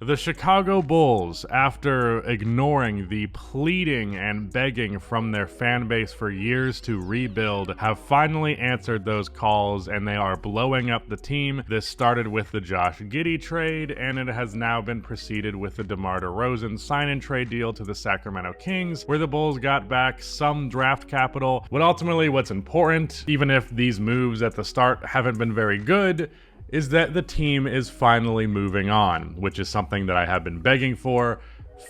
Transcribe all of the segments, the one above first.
The Chicago Bulls, after ignoring the pleading and begging from their fan base for years to rebuild, have finally answered those calls and they are blowing up the team. This started with the Josh Giddey trade, and it has now been preceded with the DeMar DeRozan sign-and trade deal to the Sacramento Kings, where the Bulls got back some draft capital. But ultimately, what's important, even if these moves at the start haven't been very good, is that the team is finally moving on, which is something that I have been begging for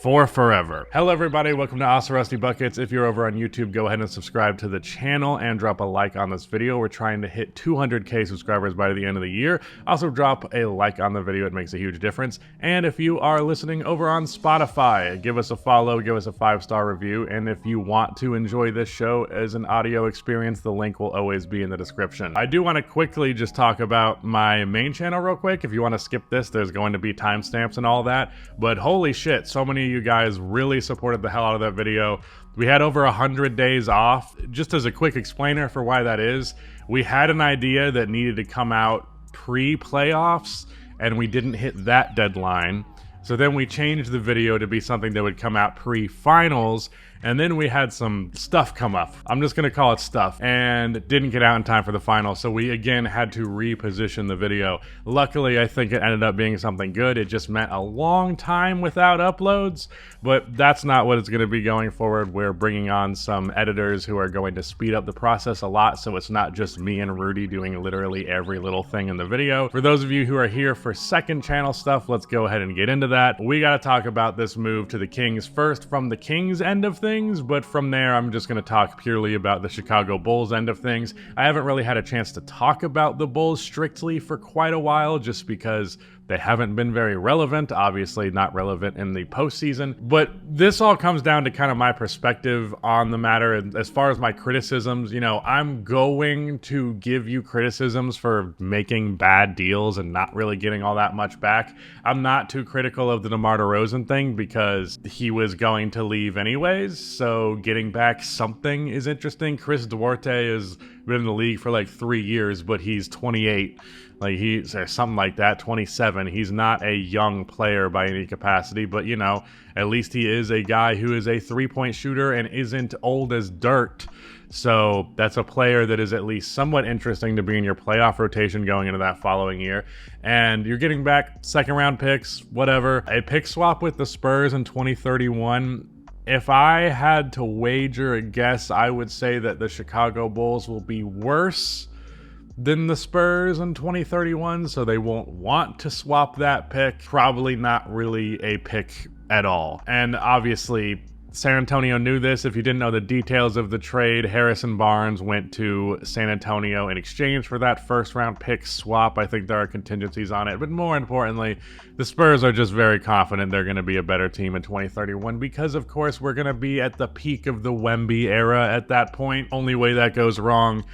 forever. Hello everybody, welcome to Awesome Rusty Buckets. If you're over on YouTube, go ahead and subscribe to the channel and drop a like on this video. We're trying to hit 200k subscribers by the end of the year. Also drop a like on the video, it makes a huge difference. And if you are listening over on Spotify, give us a follow, give us a 5-star review, and if you want to enjoy this show as an audio experience, the link will always be in the description. I do want to quickly just talk about my main channel real quick. If you want to skip this, there's going to be timestamps and all that, but holy shit, so many of you guys really supported the hell out of that video. We had over 100 days off. Just as a quick explainer for why that is, we had an idea that needed to come out pre-playoffs and we didn't hit that deadline. So then we changed the video to be something that would come out pre-finals, and then we had some stuff come up. I'm just gonna call it stuff, and it didn't get out in time for the final, so we again had to reposition the video. Luckily, I think it ended up being something good. It just meant a long time without uploads, but that's not what it's gonna be going forward. We're bringing on some editors who are going to speed up the process a lot, so it's not just me and Rudy doing literally every little thing in the video. For those of you who are here for second channel stuff, let's go ahead and get into that. We gotta talk about this move to the Kings first from the Kings end of things, but from there I'm just going to talk purely about the Chicago Bulls end of things. I haven't really had a chance to talk about the Bulls strictly for quite a while, just because they haven't been very relevant, obviously not relevant in the postseason. But this all comes down to kind of my perspective on the matter. And as far as my criticisms, you know, I'm going to give you criticisms for making bad deals and not really getting all that much back. I'm not too critical of the DeMar DeRozan thing because he was going to leave anyways, so getting back something is interesting. Chris Duarte has been in the league for like 3 years, but he's 28. Like he's something like that, 27. He's not a young player by any capacity, but you know, at least he is a guy who is a three-point shooter and isn't old as dirt. So that's a player that is at least somewhat interesting to be in your playoff rotation going into that following year. And you're getting back second round picks, whatever. A pick swap with the Spurs in 2031. If I had to wager a guess, I would say that the Chicago Bulls will be worse than the Spurs in 2031, so they won't want to swap that pick. Probably not really a pick at all. And obviously, San Antonio knew this. If you didn't know the details of the trade, Harrison Barnes went to San Antonio in exchange for that first-round pick swap. I think there are contingencies on it, but more importantly, the Spurs are just very confident they're going to be a better team in 2031 because, of course, we're going to be at the peak of the Wemby era at that point. Only way that goes wrong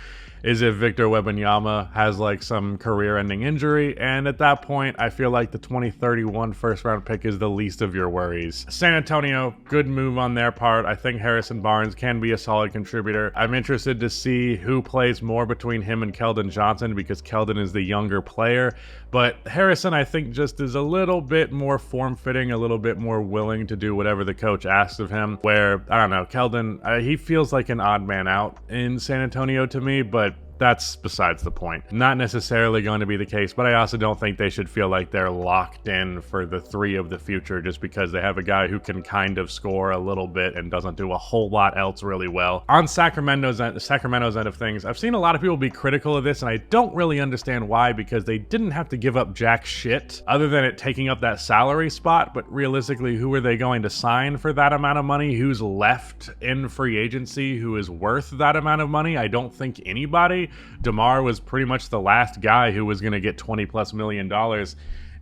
is if Victor Wembanyama has like some career-ending injury, and at that point, I feel like the 2031 first-round pick is the least of your worries. San Antonio, good move on their part. I think Harrison Barnes can be a solid contributor. I'm interested to see who plays more between him and Keldon Johnson because Keldon is the younger player, but Harrison, I think, just is a little bit more form-fitting, a little bit more willing to do whatever the coach asks of him, where, I don't know, Keldon, he feels like an odd man out in San Antonio to me, but that's besides the point. Not necessarily going to be the case, but I also don't think they should feel like they're locked in for the three of the future just because they have a guy who can kind of score a little bit and doesn't do a whole lot else really well. On Sacramento's end of things, I've seen a lot of people be critical of this, and I don't really understand why, because they didn't have to give up jack shit other than it taking up that salary spot, but realistically, who are they going to sign for that amount of money? Who's left in free agency who is worth that amount of money? I don't think anybody. DeMar was pretty much the last guy who was going to get $20+ million.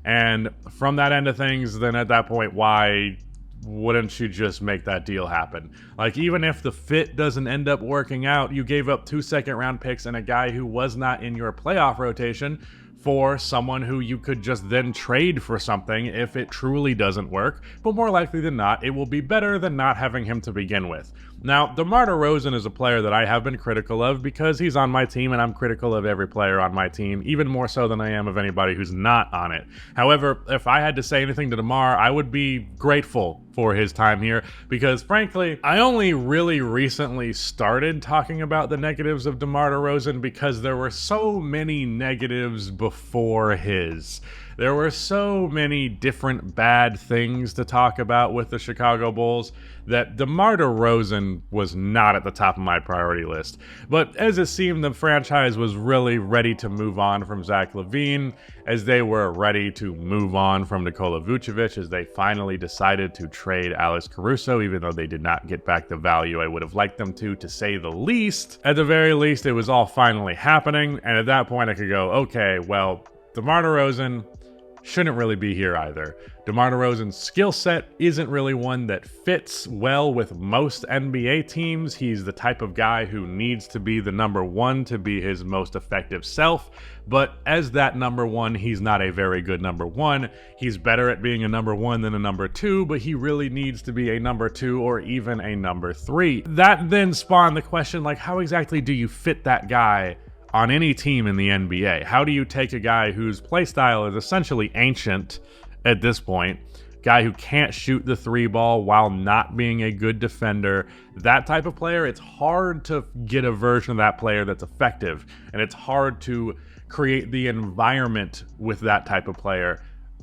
And from that end of things, then at that point, why wouldn't you just make that deal happen? Like, even if the fit doesn't end up working out, you gave up 2 second-round picks and a guy who was not in your playoff rotation for someone who you could just then trade for something if it truly doesn't work, but more likely than not, it will be better than not having him to begin with. Now, DeMar DeRozan is a player that I have been critical of because he's on my team, and I'm critical of every player on my team, even more so than I am of anybody who's not on it. However, if I had to say anything to DeMar, I would be grateful for his time here because, frankly, I only really recently started talking about the negatives of DeMar DeRozan because there were so many negatives before his. There were so many different bad things to talk about with the Chicago Bulls that DeMar DeRozan was not at the top of my priority list. But as it seemed, the franchise was really ready to move on from Zach LaVine, as they were ready to move on from Nikola Vucevic, as they finally decided to trade Alex Caruso, even though they did not get back the value I would have liked them to say the least. At the very least, it was all finally happening, and at that point I could go, okay, well, DeMar DeRozan shouldn't really be here either. DeMar DeRozan's skill set isn't really one that fits well with most NBA teams. He's the type of guy who needs to be the number one to be his most effective self, but as that number one, he's not a very good number one. He's better at being a number one than a number two, but he really needs to be a number two or even a number three. That then spawned the question, like, how exactly do you fit that guy on any team in the NBA? How do you take a guy whose playstyle is essentially ancient at this point, guy who can't shoot the three ball while not being a good defender, that type of player? It's hard to get a version of that player that's effective, and it's hard to create the environment with that type of player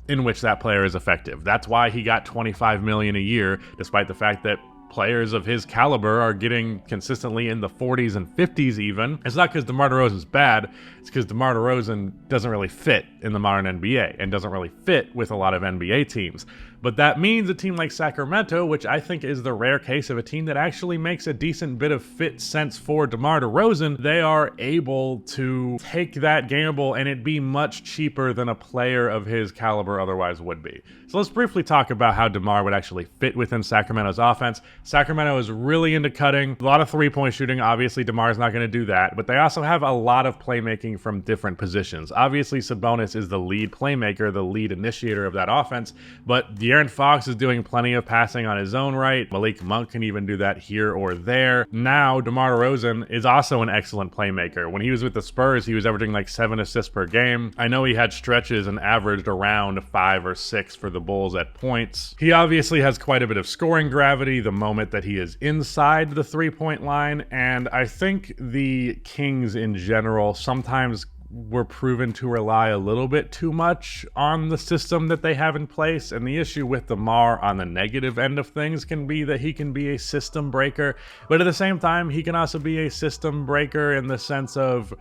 in which that player is effective. That's why he got $25 million a year, despite the fact that players of his caliber are getting consistently in the 40s and 50s even. It's not because DeMar DeRozan's bad, it's because DeMar DeRozan doesn't really fit in the modern NBA and doesn't really fit with a lot of NBA teams. But that means a team like Sacramento, which I think is the rare case of a team that actually makes a decent bit of fit sense for DeMar DeRozan, they are able to take that gamble and it be much cheaper than a player of his caliber otherwise would be. So let's briefly talk about how DeMar would actually fit within Sacramento's offense. Sacramento is really into cutting, a lot of three-point shooting. Obviously, DeMar's not going to do that, but they also have a lot of playmaking from different positions. Obviously, Sabonis is the lead playmaker, the lead initiator of that offense, but De'Aaron Fox is doing plenty of passing on his own right. Malik Monk can even do that here or there. Now, DeMar DeRozan is also an excellent playmaker. When he was with the Spurs, he was averaging like 7 assists per game. I know he had stretches and averaged around 5 or 6 for the Bulls at points. He obviously has quite a bit of scoring gravity the moment that he is inside the three-point line, and I think the Kings in general sometimes were proven to rely a little bit too much on the system that they have in place. And the issue with DeMar on the negative end of things can be that he can be a system breaker, but at the same time, he can also be a system breaker in the sense of,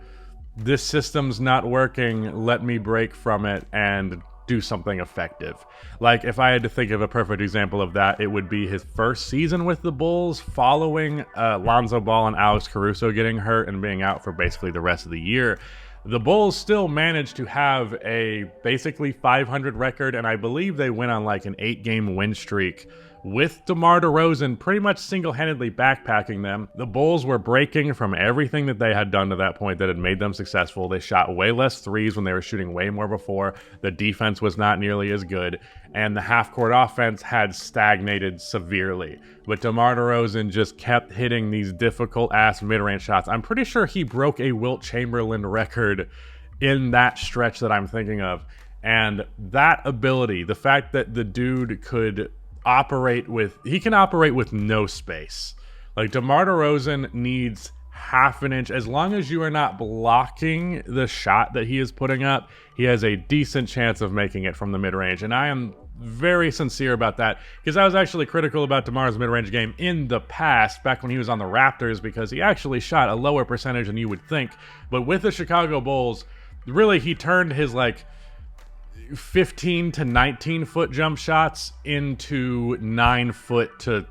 this system's not working, let me break from it and do something effective. Like, if I had to think of a perfect example of that, it would be his first season with the Bulls following Lonzo Ball and Alex Caruso getting hurt and being out for basically the rest of the year. The Bulls still managed to have a basically 500 record, and I believe they went on like an 8-game win streak with DeMar DeRozan pretty much single-handedly backpacking them. The Bulls were breaking from everything that they had done to that point that had made them successful. They shot way less threes when they were shooting way more before. The defense was not nearly as good, and the half-court offense had stagnated severely. But DeMar DeRozan just kept hitting these difficult-ass mid-range shots. I'm pretty sure he broke a Wilt Chamberlain record in that stretch that I'm thinking of. And that ability, the fact that the dude could operate with no space. Like, DeMar DeRozan needs half an inch. As long as you are not blocking the shot that he is putting up, he has a decent chance of making it from the mid-range. And I am very sincere about that, because I was actually critical about DeMar's mid-range game in the past, back when he was on the Raptors, because he actually shot a lower percentage than you would think. But with the Chicago Bulls, really, he turned his like 15 to 19 foot jump shots into 9 foot to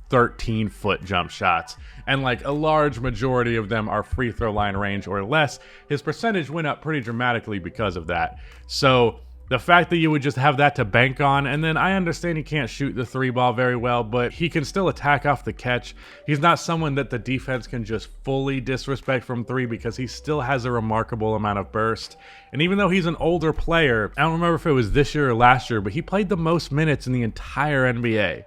13 foot jump shots, and like a large majority of them are free throw line range or less. His percentage went up pretty dramatically because of that. So The fact that you would just have that to bank on, and then I understand he can't shoot the 3-ball very well, but he can still attack off the catch. He's not someone that the defense can just fully disrespect from 3 because he still has a remarkable amount of burst. And even though he's an older player, I don't remember if it was this year or last year, but he played the most minutes in the entire NBA.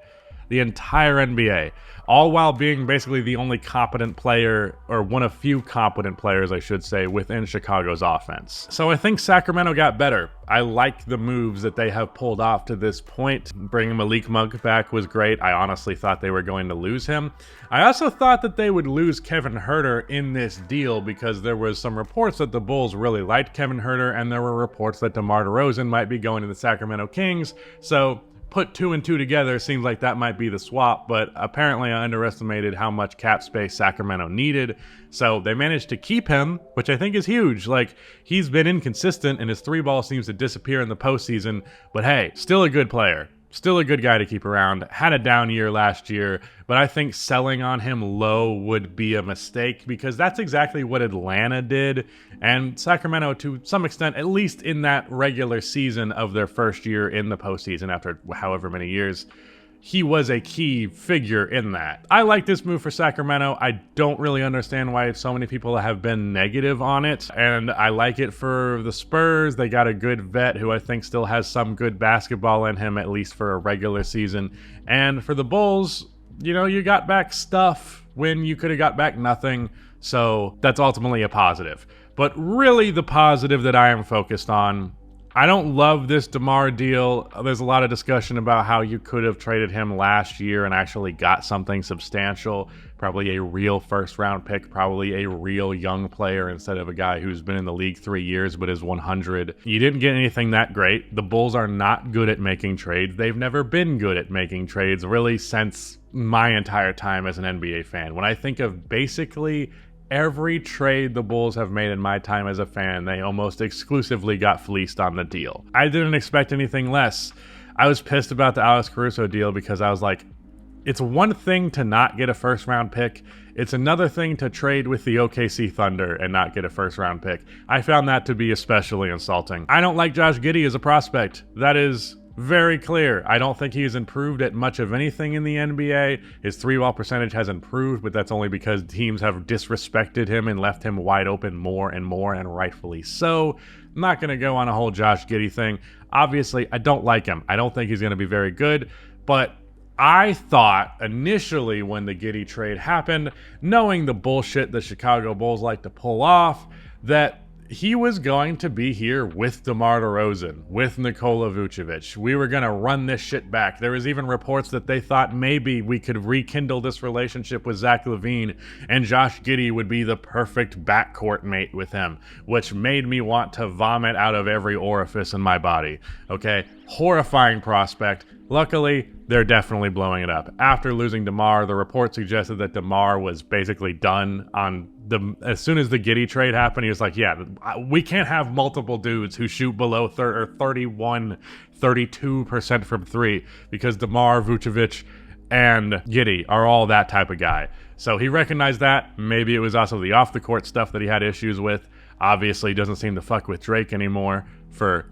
The entire NBA. All while being basically the only competent player, or one of few competent players, I should say, within Chicago's offense. So I think Sacramento got better. I like the moves that they have pulled off to this point. Bringing Malik Monk back was great. I honestly thought they were going to lose him. I also thought that they would lose Kevin Huerter in this deal because there was some reports that the Bulls really liked Kevin Huerter, and there were reports that DeMar DeRozan might be going to the Sacramento Kings. So put 2 and 2 together, seems like that might be the swap, but apparently I underestimated how much cap space Sacramento needed. So they managed to keep him, which I think is huge. Like, he's been inconsistent and his 3-ball seems to disappear in the postseason, but hey, still a good player. Still a good guy to keep around. Had a down year last year, but I think selling on him low would be a mistake because that's exactly what Atlanta did, and Sacramento to some extent, at least in that regular season of their first year in the postseason after however many years. He was a key figure in that. I like this move for Sacramento. I don't really understand why so many people have been negative on it, and I like it for the Spurs. They got a good vet who I think still has some good basketball in him, at least for a regular season. And for the Bulls, you know, you got back stuff when you could have got back nothing, so that's ultimately a positive. But really the positive that I am focused on, I don't love this DeMar deal. There's a lot of discussion about how you could have traded him last year and actually got something substantial. Probably a real first-round pick, probably a real young player instead of a guy who's been in the league 3 years but is 100. You didn't get anything that great. The Bulls are not good at making trades. They've never been good at making trades, really, since my entire time as an NBA fan. When I think of basically every trade the Bulls have made in my time as a fan, they almost exclusively got fleeced on the deal. I didn't expect anything less. I was pissed about the Alex Caruso deal because I was like, it's one thing to not get a first-round pick. It's another thing to trade with the OKC Thunder and not get a first-round pick. I found that to be especially insulting. I don't like Josh Giddey as a prospect. That is very clear. I don't think he has improved at much of anything in the NBA. His 3-ball percentage has improved, but that's only because teams have disrespected him and left him wide open more, and rightfully so. I'm not going to go on a whole Josh Giddey thing. Obviously, I don't like him. I don't think he's going to be very good, but I thought initially when the Giddey trade happened, knowing the bullshit the Chicago Bulls like to pull off, that he was going to be here with DeMar DeRozan, with Nikola Vucevic. We were going to run this shit back. There was even reports that they thought maybe we could rekindle this relationship with Zach LaVine and Josh Giddey would be the perfect backcourt mate with him, which made me want to vomit out of every orifice in my body. Okay? Horrifying prospect. Luckily, they're definitely blowing it up. After losing DeMar, the report suggested that DeMar was basically done on as soon as the Giddey trade happened. He was like, yeah, we can't have multiple dudes who shoot below 31, 32% from 3 because DeMar, Vucevic, and Giddey are all that type of guy. So he recognized that. Maybe it was also the off-the-court stuff that he had issues with. Obviously, he doesn't seem to fuck with Drake anymore for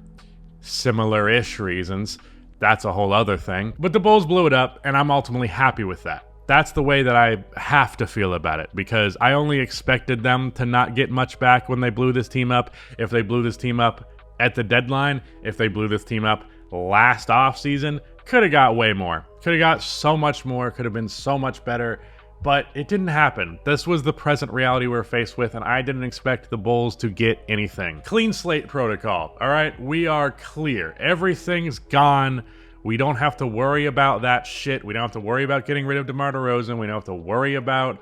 similar-ish reasons. That's a whole other thing. But the Bulls blew it up, and I'm ultimately happy with that. That's the way that I have to feel about it, because I only expected them to not get much back when they blew this team up. If they blew this team up at the deadline, if they blew this team up last offseason, could have got way more. Could have got so much more, could have been so much better, but it didn't happen. This was the present reality we're faced with, and I didn't expect the Bulls to get anything. Clean slate protocol, all right? We are clear. Everything's gone. We don't have to worry about that shit. We don't have to worry about getting rid of DeMar DeRozan. We don't have to worry about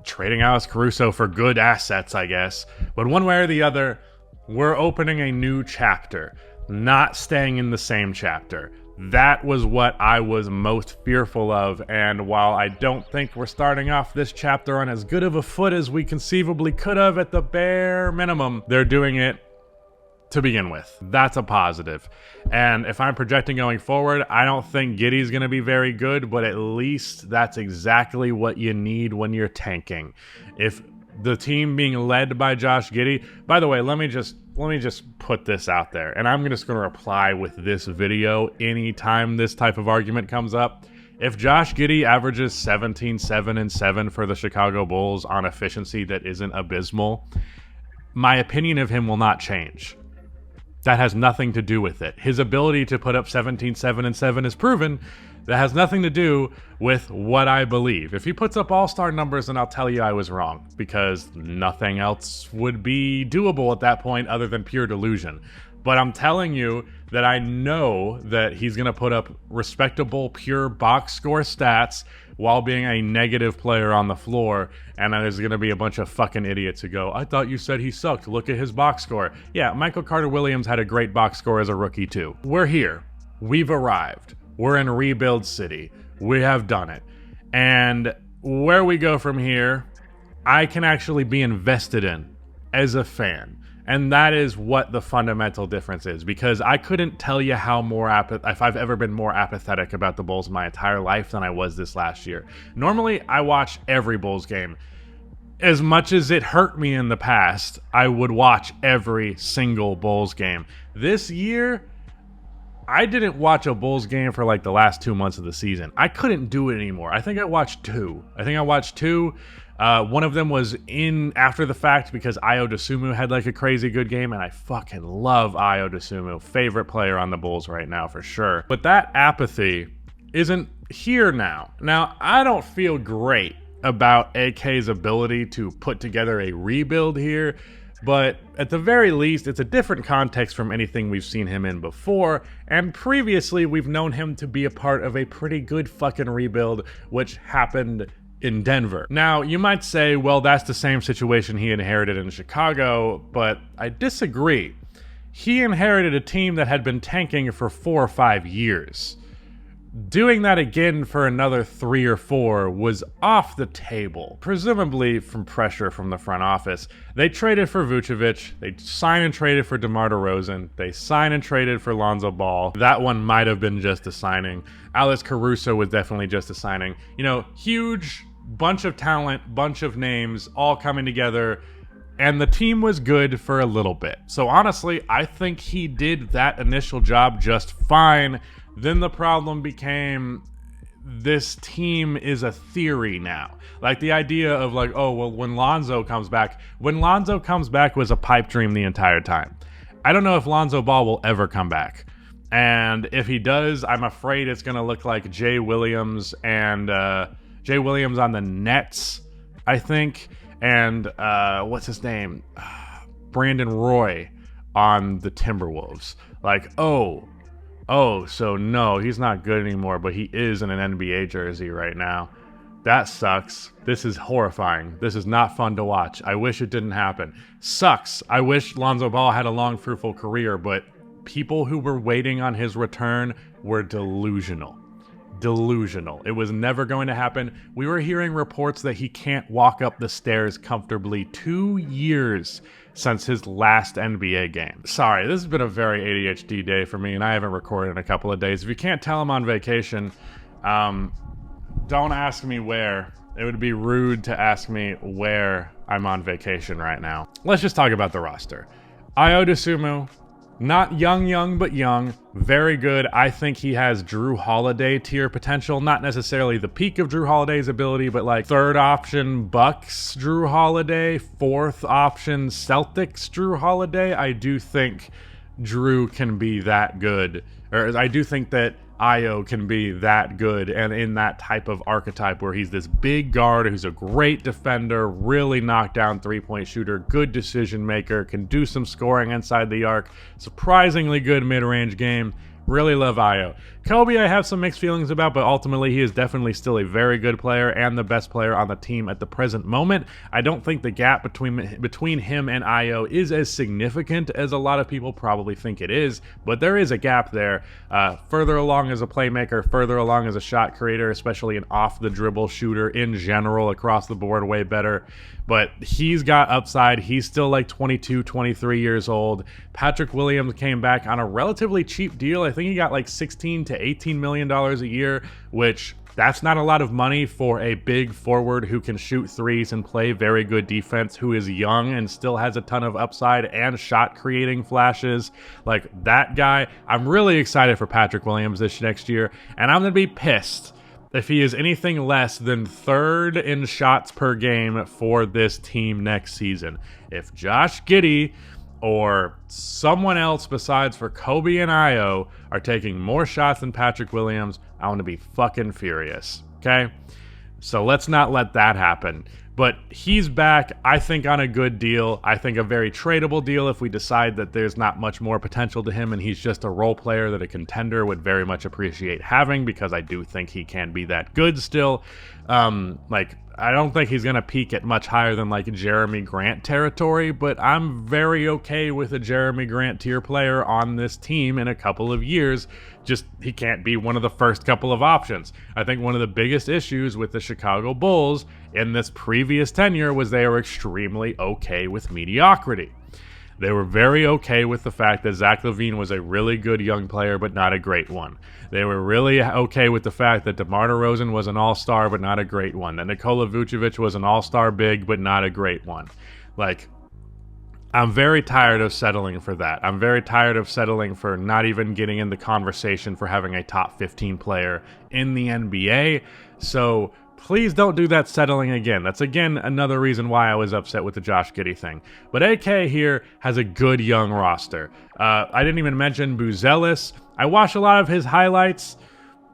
trading Alex Caruso for good assets, I guess. But one way or the other, we're opening a new chapter, not staying in the same chapter. That was what I was most fearful of, and while I don't think we're starting off this chapter on as good of a foot as we conceivably could have at the bare minimum, they're doing it to begin with. That's a positive. And if I'm projecting going forward, I don't think Giddey's going to be very good, but at least that's exactly what you need when you're tanking. If the team being led by Josh Giddey, by the way, let me just let me just put this out there, and I'm just going to reply with this video anytime this type of argument comes up. If Josh Giddey averages 17, 7, and 7 for the Chicago Bulls on efficiency that isn't abysmal, my opinion of him will not change. That has nothing to do with it. His ability to put up 17, 7, and 7 is proven. That has nothing to do with what I believe. If he puts up all-star numbers, then I'll tell you I was wrong, because nothing else would be doable at that point other than pure delusion. But I'm telling you that I know that he's going to put up respectable, pure box score stats while being a negative player on the floor, and there's going to be a bunch of fucking idiots who go, I thought you said he sucked. Look at his box score. Yeah, Michael Carter-Williams had a great box score as a rookie too. We're here. We've arrived. We're in rebuild city. We have done it. And where we go from here, I can actually be invested in as a fan. And that is what the fundamental difference is, because I couldn't tell you how if I've ever been more apathetic about the Bulls my entire life than I was this last year. Normally, I watch every Bulls game. As much as it hurt me in the past, I would watch every single Bulls game. This year, I didn't watch a Bulls game for like the last 2 months of the season. I couldn't do it anymore. I think I watched two. One of them was in after the fact because Ayo Dosunmu had like a crazy good game, and I fucking love Ayo Dosunmu. Favorite player on the Bulls right now for sure. But that apathy isn't here now. Now, I don't feel great about AK's ability to put together a rebuild here, but at the very least, it's a different context from anything we've seen him in before, and previously we've known him to be a part of a pretty good fucking rebuild, which happened in Denver. Now, you might say, well, that's the same situation he inherited in Chicago, but I disagree. He inherited a team that had been tanking for 4 or 5 years. Doing that again for another 3 or 4 was off the table, presumably from pressure from the front office. They traded for Vucevic, they signed and traded for DeMar DeRozan, they signed and traded for Lonzo Ball. That one might have been just a signing. Alex Caruso was definitely just a signing. You know, huge bunch of talent, bunch of names all coming together, and the team was good for a little bit. So honestly, I think he did that initial job just fine. Then the problem became this team is a theory now. Like the idea of like, oh, well, when Lonzo comes back was a pipe dream the entire time. I don't know if Lonzo Ball will ever come back. And if he does, I'm afraid it's going to look like Jay Williams on the Nets, I think. And what's his name? Brandon Roy on the Timberwolves. Like, oh, so no, he's not good anymore, but he is in an NBA jersey right now. That sucks. This is horrifying. This is not fun to watch. I wish it didn't happen. Sucks. I wish Lonzo Ball had a long, fruitful career, but people who were waiting on his return were delusional. It was never going to happen. We were hearing reports that he can't walk up the stairs comfortably 2 years since his last NBA game. Sorry, this has been a very ADHD day for me, and I haven't recorded in a couple of days. If you can't tell I'm on vacation, don't ask me where. It would be rude to ask me where I'm on vacation right now. Let's just talk about the roster. Ayo Dosunmu, not young, but young. Very good. I think he has Drew Holiday tier potential. Not necessarily the peak of Drew Holiday's ability, but like third option Bucks Drew Holiday, fourth option Celtics Drew Holiday. I do think Drew can be that good. Or I do think that Ayo can be that good and in that type of archetype where he's this big guard who's a great defender, really knockdown three-point shooter, good decision maker, can do some scoring inside the arc, surprisingly good mid-range game. Really love Ayo. Kobe I have some mixed feelings about, but ultimately he is definitely still a very good player and the best player on the team at the present moment. I don't think the gap between him and Ayo is as significant as a lot of people probably think it is, but there is a gap there. Further along as a playmaker, further along as a shot creator, especially an off-the-dribble shooter in general across the board, way better. But he's got upside. He's still like 22, 23 years old. Patrick Williams came back on a relatively cheap deal. I think he got like $16 to $18 million a year, which That's not a lot of money for a big forward who can shoot threes and play very good defense, who is young and still has a ton of upside and shot creating flashes. Like that guy, I'm really excited for Patrick Williams this next year, and I'm going to be pissed if he is anything less than third in shots per game for this team next season. If Josh Giddey or someone else besides for Kobe and Io are taking more shots than Patrick Williams, I want to be fucking furious, okay? So let's not let that happen. But he's back, I think, on a good deal. I think a very tradable deal if we decide that there's not much more potential to him and he's just a role player that a contender would very much appreciate having, because I do think he can be that good still. I don't think he's going to peak at much higher than like Jeremy Grant territory, but I'm very okay with a Jeremy Grant tier player on this team in a couple of years. Just he can't be one of the first couple of options. I think one of the biggest issues with the Chicago Bulls in this previous tenure was they were extremely okay with mediocrity. They were very okay with the fact that Zach LaVine was a really good young player, but not a great one. They were really okay with the fact that DeMar DeRozan was an all-star, but not a great one. That Nikola Vucevic was an all-star big, but not a great one. Like, I'm very tired of settling for that. I'm very tired of settling for not even getting in the conversation for having a top 15 player in the NBA. So please don't do that settling again. That's, again, another reason why I was upset with the Josh Giddey thing. But AK here has a good young roster. I didn't even mention Buzelis. I watched a lot of his highlights.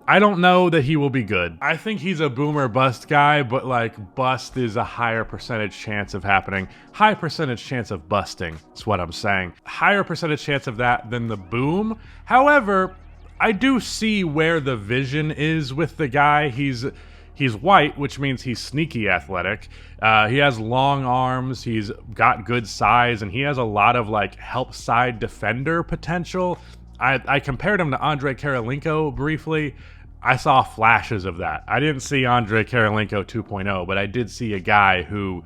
I don't know that he will be good. I think he's a boomer bust guy, but like bust is a higher percentage chance of happening. High percentage chance of busting, is what I'm saying. Higher percentage chance of that than the boom. However, I do see where the vision is with the guy. He's white, which means he's sneaky athletic. He has long arms. He's got good size, and he has a lot of like help side defender potential. I compared him to Andre Karolinko briefly. I saw flashes of that. I didn't see Andre Karolinko 2.0, but I did see a guy who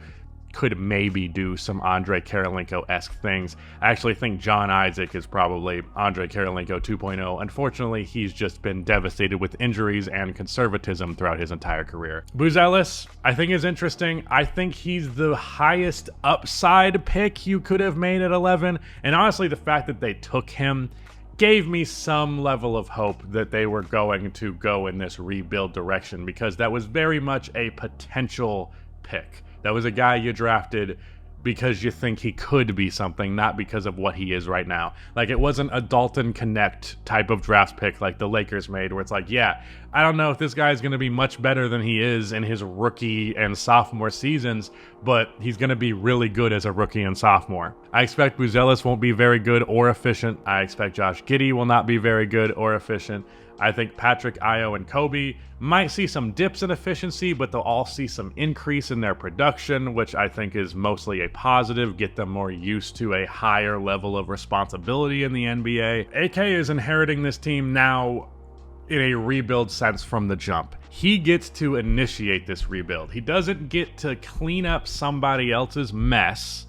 could maybe do some Andre Karolinko-esque things. I actually think John Isaac is probably Andre Karolinko 2.0. Unfortunately, he's just been devastated with injuries and conservatism throughout his entire career. Buzelis, I think, is interesting. I think he's the highest upside pick you could have made at 11. And honestly, the fact that they took him gave me some level of hope that they were going to go in this rebuild direction, because that was very much a potential pick. That was a guy you drafted because you think he could be something, not because of what he is right now. Like, it wasn't a Dalton Connect type of draft pick like the Lakers made, where it's like, yeah, I don't know if this guy is going to be much better than he is in his rookie and sophomore seasons, but he's going to be really good as a rookie and sophomore. I expect Buzelis won't be very good or efficient. I expect Josh Giddey will not be very good or efficient. I think Patrick, Io, and Kobe might see some dips in efficiency, but they'll all see some increase in their production, which I think is mostly a positive, get them more used to a higher level of responsibility in the NBA. AK is inheriting this team now in a rebuild sense from the jump. He gets to initiate this rebuild. He doesn't get to clean up somebody else's mess.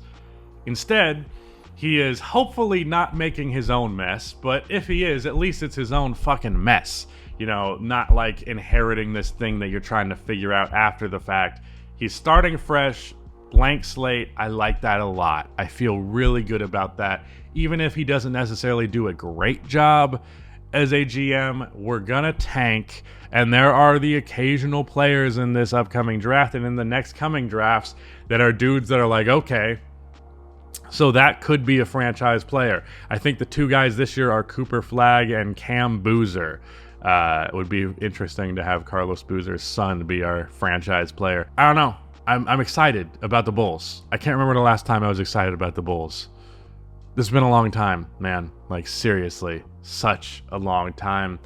Instead, he is hopefully not making his own mess, but if he is, at least it's his own fucking mess. You know, not like inheriting this thing that you're trying to figure out after the fact. He's starting fresh, blank slate. I like that a lot. I feel really good about that. Even if he doesn't necessarily do a great job as a GM, we're gonna tank, and there are the occasional players in this upcoming draft and in the next coming drafts that are dudes that are like, okay, so that could be a franchise player. I think the two guys this year are Cooper Flagg and Cam Boozer. It would be interesting to have Carlos Boozer's son be our franchise player. I don't know. I'm excited about the Bulls. I can't remember the last time I was excited about the Bulls. This has been a long time, man. Like, seriously, such a long time.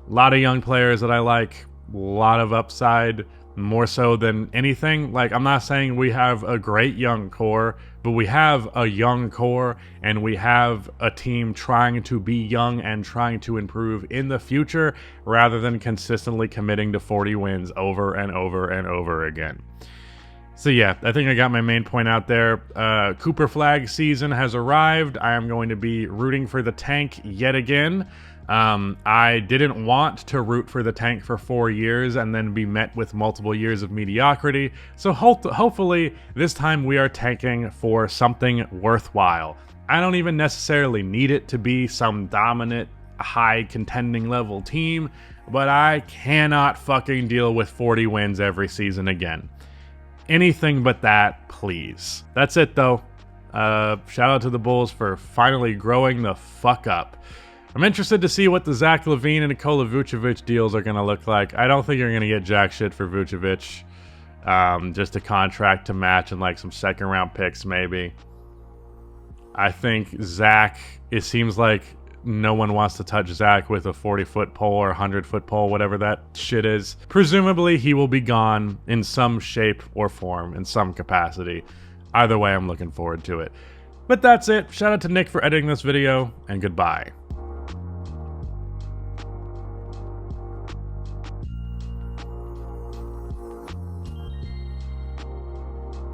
A lot of young players that I like, a lot of upside, more so than anything. Like, I'm not saying we have a great young core, but we have a young core, and we have a team trying to be young and trying to improve in the future, rather than consistently committing to 40 wins over and over and over again. So yeah, I think I got my main point out there. Cooper Flagg season has arrived. I am going to be rooting for the tank yet again. I didn't want to root for the tank for 4 years and then be met with multiple years of mediocrity, so hopefully this time we are tanking for something worthwhile. I don't even necessarily need it to be some dominant, high contending level team, but I cannot fucking deal with 40 wins every season again. Anything but that, please. That's it though. Shout out to the Bulls for finally growing the fuck up. I'm interested to see what the Zach LaVine and Nikola Vucevic deals are going to look like. I don't think you're going to get jack shit for Vucevic. Just a contract to match and like some second round picks maybe. I think Zach, it seems like no one wants to touch Zach with a 40-foot pole or 100-foot pole, whatever that shit is. Presumably he will be gone in some shape or form, in some capacity. Either way, I'm looking forward to it. But that's it. Shout out to Nick for editing this video, and goodbye.